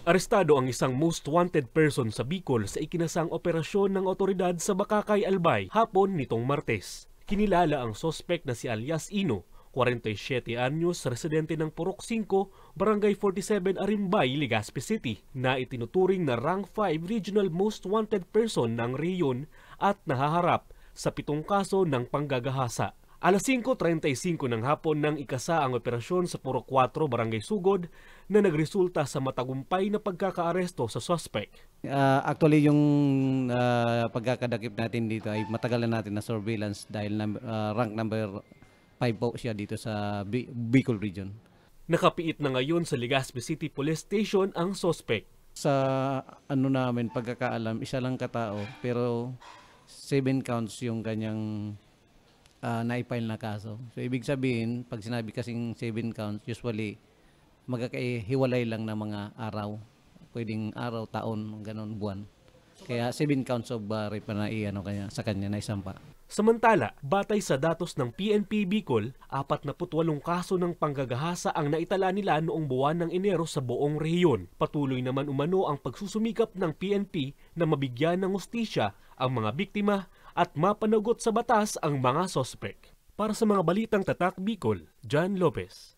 Arestado ang isang most wanted person sa Bicol sa ikinasang operasyon ng otoridad sa Bakakay, Albay hapon nitong Martes. Kinilala ang sospek na si alias Ino, 47 anyos, residente ng Purok 5, Barangay 47, Arimbay, Legazpi City, na itinuturing na rank 5 regional most wanted person ng rehiyon at nahaharap sa 7 kaso ng panggagahasa. Alas 5:35 ng hapon nang ikasa ang operasyon sa Purok 4, Barangay Sugod na nagresulta sa matagumpay na pagkakaaresto sa suspect. Actually, yung pagkakadakip natin dito ay matagal na natin na surveillance dahil rank number 5 po siya dito sa Bicol region. Nakapiit na ngayon sa Legazpi City Police Station ang suspect. Sa namin pagkakaalam, isa lang katao pero 7 counts yung kanyang na-file na kaso. So ibig sabihin, pag sinabi kasing 7 counts, usually magkakahiwalay lang ng mga araw. Pwedeng araw, taon, ganon, buwan. Kaya 7 counts of rape na kanya, sa kanya na isampa. Samantala, batay sa datos ng PNP Bicol, 48 kaso ng panggagahasa ang naitala nila noong buwan ng Enero sa buong rehiyon. Patuloy naman umano ang pagsusumikap ng PNP na mabigyan ng hustisya ang mga biktima at mapanagot sa batas ang mga sospek. Para sa mga balitang tatak Bicol, John Lopez.